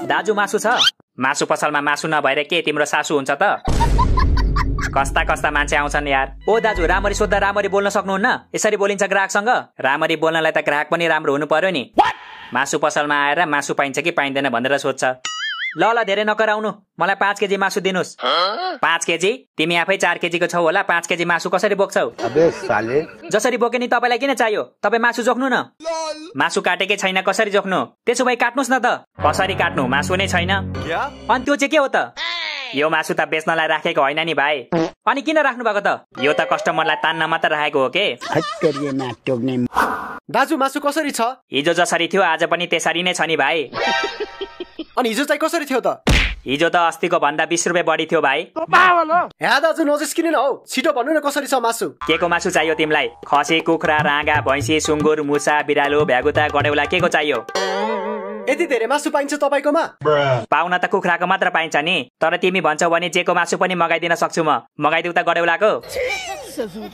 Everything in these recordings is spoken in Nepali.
दाजु मासु छ? मासु पसलमा मासु नभएर के तिम्रो सासु हुन्छ त? कस्ता कस्ता मान्छे आउँछन् यार। ओ दाजु रामरी सोध्दा रामरी बोल्न सक्नुहुन्न? यसरी बोलिन्छ ग्राहकसँग? रामरी बोल्नलाई त ग्राहक पनि राम्रो हुनु पर्यो नि। मासु पसलमा आएर मासु पाइन्छ कि पाइँदैन भनेर सोध्छ। ल ल धेरै नकराउनु, मलाई 5 केजी मासु दिनुस्। 5 केजी? तिमी आफै 4 केजीको छौ होला, 5 केजी मासु कसरी बोक्छौ? अबे साले। जसरी बोके नि तपाईलाई किन चाहियो? तपाई मासु जोख्नु न। मासु काटेकै छैन कसरी जोख्नु? त्यसो भए काट्नुस् न त। कसरी काट्नु? मासु नै छैन। अनि त्यो चाहिँ के हो त? यो मासु त बेच्नलाई राखेको होइन नि भाइ। अनि किन राख्नु भएको त? यो त कस्टमरलाई तान्न मात्र राखेको हो के। दाजु मासु कसरी छ? हिजो जसरी थियो आज पनि त्यसरी नै छ नि भाइ। अनि हिजो चाहिँ कसरी थियो त? हिजो त अस्तिको भन्दा 20 रुपियाँ बढी थियो भाइ। हे दाजु नजिस्किनु न हौ, छिटो भन्नु न कसरी छ मासु? के को मासु चाहियो तिमीलाई? खसी, कुखुरा, राँगा, भैँसी, सुँगुर, मुसा, बिरालो, भ्यागुता, गडेउला के को चाहियो? यति धेरै मासु पाइन्छ तपाईकोमा? पाउन त कुखुराको मात्र पाइन्छ नि, तर तिमी भन्छौ भने जेको मासु पनि मगाइदिन सक्छु म। मगाइदिउ त गडेउलाको?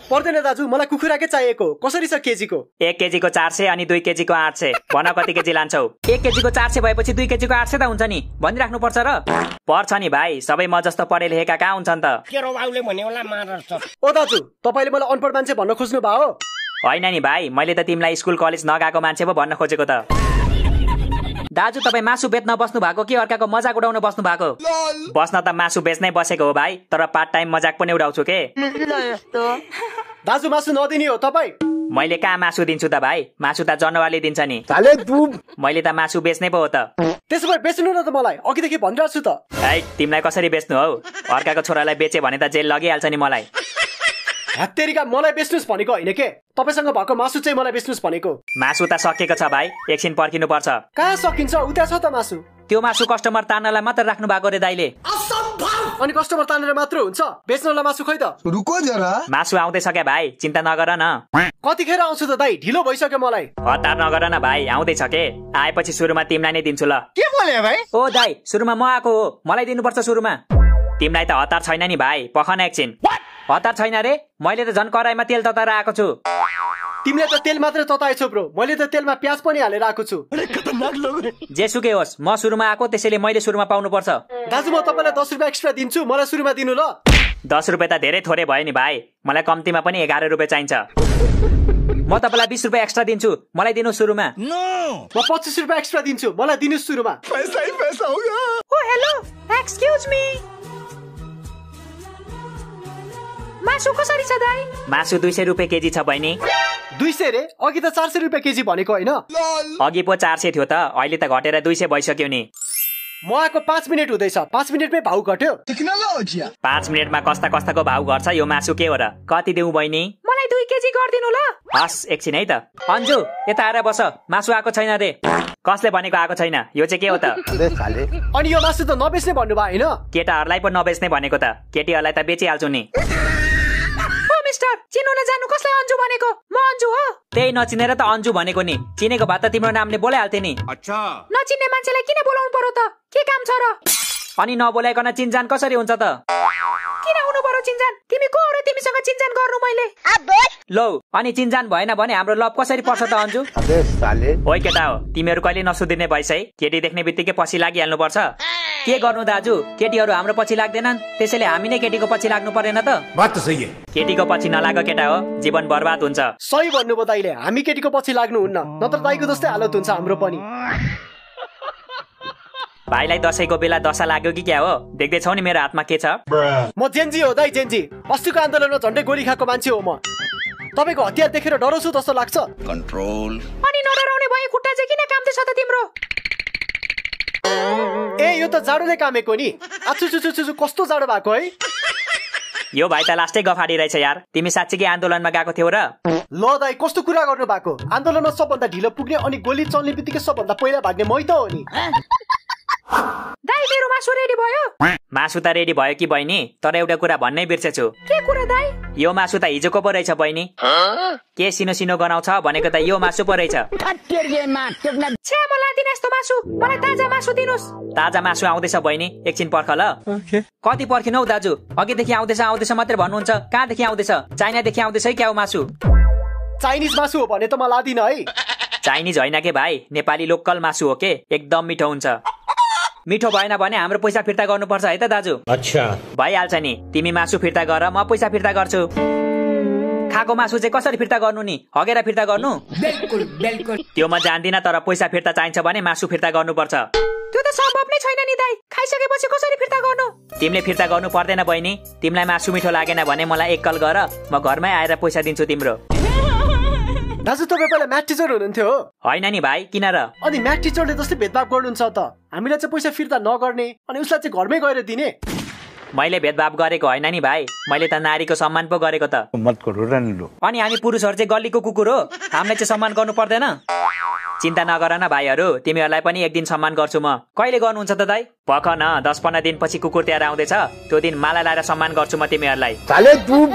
पर्दैन दाजु, मलाई कुखुराकै चाहिएको। कसरी छ केजीको? 1 केजीको 400 अनि 2 केजीको 800। भन कति केजी लान्छौ? 1 केजीको 400 भएपछि 2 केजीको 800 त हुन्छ नि, भनिराख्नु पर्छ र? पर्छ नि भाइ, सबै म जस्तो पढे लेखेका कहाँ हुन्छन् त? ओ दाजु, तपाईले मलाई अनपढ मान्छे भन्न खोज्नु भयो? होइन नि भाइ, मैले त तिमीलाई स्कुल कलेज नगएको मान्छे पो भन्न खोजेको त। दाजु तपाई मासु बेच्न बस्नु भएको कि अर्काको मजाक उडाउन बस्नु भएको? बस्न त मासु बेच्नै बसेको हो भाइ, तर पार्ट टाइम मजाक पनि उडाउँछु के। दाजु मासु नदिने हो तपाई? मैले कहाँ मासु दिन्छु त भाइ, मासु त जनावरले दिन्छ नि। मैले त मासु बेच्नै पो हो त। त्यसो भए बेच्नु न त मलाई, अघिदेखि भनिरहेको छु त। तिमीलाई कसरी बेच्नु हौ? अर्काको छोरालाई बेचे भने त जेल लगिहाल्छ नि मलाई। हत्तेरीका, मलाई बेच्नुस् भनेको होइन के, तपाईसँग भएको मासु चाहिँ मलाई बेच्नुस् भनेको। मासु त सकिएको छ भाइ, एकछिन पर्खिनु पर्छ। कहाँ सकिन्छ? उता छ त मासु। त्यो मासु कस्टमर तान्नलाई मात्र राख्नु भएको रे दाइले। अनि कस्टमर तानेर मात्र हुन्छ? बेच्नलाई मासु खै त? रुको जरा, मासु आउँदैछ क्या भाइ, चिन्ता नगर न। कतिखेर आउँछु त दाइ? ढिलो भइसक्यो मलाई। हतार नगर न भाइ, आउँदैछ के। आएपछि सुरुमा तिमीलाई नै दिन्छु ल। के बोले भाइ? ओ दाइ, सुरुमा म आएको हो, मलाई दिनुपर्छ सुरुमा। तिमीलाई त हतार छैन नि भाइ, पखन एकछिन। हतार छैन रे, मैले त झन् कराईमा तेल तताएर आएको छु। तिमीले त तेल मात्र तताएछौ ब्रो, मैले त तेलमा प्याज पनि हालेर आएको छु। जेसुकै होस्, म सुरुमा आएको, त्यसैले मैले सुरुमा पाउनु पर्छ। दाजु म तपाईलाई 10 रुपियाँ एक्स्ट्रा दिन्छु, मलाई सुरुमा दिनु ल। 10 रुपियाँ त धेरै थोरै भयो नि भाइ, मलाई कम्तीमा पनि 11 रुपियाँ चाहिन्छ। म तपाईलाई 20 रुपियाँ एक्स्ट्रा दिन्छु, मलाई दिनु सुरुमा। म 25 रुपियाँ एक्स्ट्रा दिन्छु, मलाई दिनु सुरुमा। पैसा ही पैसा होगा। ओ हेलो, एक्सक्युज मी, मासु कसरी छ दाइ? मासु 200 रुपियाँ केजी छ बहिनी। 200 रे? अघि त 400 रुपियाँ केजी भनेको होइन? अघि पो 400 थियो त, अहिले त घटेर 200 भइसक्यो नि। म आएको 5 मिनट हुँदैछ, 5 मिनटमै भाउ घट्यो। 5 मिनटमा कस्ता कस्ताको भाउ घट्छ, यो मासु के हो र? कति दिउँ बहिनी? मलाई 2 केजी गरिदिनु ल। हस् एकछिन है त। अन्जु यता आएर बस, मासु आएको छैन रे। कसले भनेको आएको छैन? यो चाहिँ के हो त? अनि यो मासु त नबेच्ने भन्नु भयो होइन? केटाहरूलाई पो नबेच्ने भनेको त, केटीहरूलाई त बेचिहाल्छु नि। मिस्टर, चिन्नु नजानु कसलाई अन्जु भनेको? म अन्जु हो। त्यही नचिनेर त अन्जु भनेको नि, चिनेको भए त तिम्रो नामले बोलाइहाल्थे नि। नचिन्ने मान्छेलाई किन बोलाउनु पर्यो त? के काम छ र? अनि नबोलाइकन चिनजान कसरी हुन्छ त? किन हुनु पर्यो चिन्जान? तिमी को हो र तिमीसँग चिन्जान गर्नु मैले? लौ, अनि चिनजान भएन भने हाम्रो लभ कसरी पर्छ त अन्जु? ओइ केटा हो, तिमीहरू कहिले नसुधिने भइस है, केटी देख्ने बित्तिकै पछि लागिहाल्नु पर्छ। के गर्नु दाजु, केटीहरू हाम्रो पछि लाग्दैनन्, त्यसैले हामी नै केटीको पछि लाग्नु परेन त? बात त सही है। केटीको पछि नलाग केटा हो, जीवन बर्बाद हुन्छ। सही भन्नुभयो दाइले, हामी केटीको पछि लाग्नुहुन्न, नत्र दाइको जस्तै हालत हुन्छ हाम्रो पनि। भाइलाई दशैंको बेला दशा लाग्यो कि क्या हो? देख्दैछौ नि मेरो हातमा के छ? म जेन्जी हो दाइ, जेन्जी। अस्तिको आन्दोलनमा झन्डै गोली खाएको मान्छे हो म। तपाईको हतियार देखेर डराउँछु जस्तो लाग्छ? कन्ट्रोल। अनि नडराउने भए खुट्टा चाहिँ किन काम्दैछ त तिम्रो? ए यो त जाडोले कामेको नि। आछु कस्तो जाडो भएको है? यो भाइ त लास्टै गफाडी रहेछ यार, तिमी साच्चै आन्दोलनमा गएको थियौ र? ल दाइ कस्तो कुरा गर्नु भएको? आन्दोलनमा सबभन्दा ढिलो पुग्ने अनि गोली चल्ने बित्तिकै सबभन्दा पहिला भाग्ने मै त हो नि। दाइ मेरो मासु रेडी भयो? मासु त रेडी भयो कि बहिनी, तर एउटा कुरा भन्नै बिर्सेछु। के कुरा दाइ? यो मासु त हिजोको पो रहेछ बहिनी। के सिनो सिनो गनाउँछ भनेको त यो मासु पो रहेछ। छ्या मलाई दिन यस्तो मासु, मलाई ताजा मासु दिनुस्। ताजा मासु आउँदैछ बहिनी, एकछिन पर्ख ल। कति पर्खिनु हौ दाजु? अघिदेखि आउँदैछ मात्रै भन्नुहुन्छ, कहाँदेखि आउँदैछ? चाइनादेखि आउँदैछ है क्या हो मासु? चाइनिज मासु हो भने त म लादिन है। चाइनिज होइन के भाइ, नेपाली लोकल मासु हो के, एकदम मिठो हुन्छ। मिठो भएन भने हाम्रो पैसा फिर्ता गर्नुपर्छ है त दाजु। अच्छा भइहाल्छ नि, तिमी मासु फिर्ता गर, म पैसा फिर्ता गर्छु। खाएको मासु चाहिँ कसरी फिर्ता गर्नु नि? हगेर फिर्ता गर्नु? त्यो म जान्दिनँ, तर पैसा फिर्ता चाहिन्छ भने मासु फिर्ता गर्नुपर्छ। त्यो त सम्भव नै छैन नि दाइ। खाइसकेपछि कसरी फिर्ता गर्नु? तिमीले फिर्ता गर्नु पर्दैन बहिनी। तिमीलाई मासु मिठो लागेन भने मलाई एक कल गर, म घरमै आएर पैसा दिन्छु तिम्रो। दाजु तपाईँ पहिला म्याथ टिचर हुनुहुन्थ्यो हो? होइन नि भाइ, किन र? अनि म्याथ टिचरले जस्तै भेदभाव गर्नुहुन्छ त? हामीलाई चाहिँ पैसा फिर्ता नगर्ने अनि उसलाई चाहिँ घरमै गएर दिने। मैले भेदभाव गरेको होइन नि भाइ, मैले त नारीको सम्मान पो गरेको त। मत करो रन्लो। अनि हामी पुरुषहरू चाहिँ गल्लीको कुकुर हो, हामीलाई चाहिँ सम्मान गर्नु पर्दैन? चिन्ता नगर न भाइहरू, तिमीहरूलाई पनि एक दिन सम्मान गर्छु म। कहिले गर्नुहुन्छ त दाइ? पख न, 10-15 दिनपछि कुकुर तिहार आउँदैछ, त्यो दिन माला लाएर सम्मान गर्छु म तिमीहरूलाई। साले तू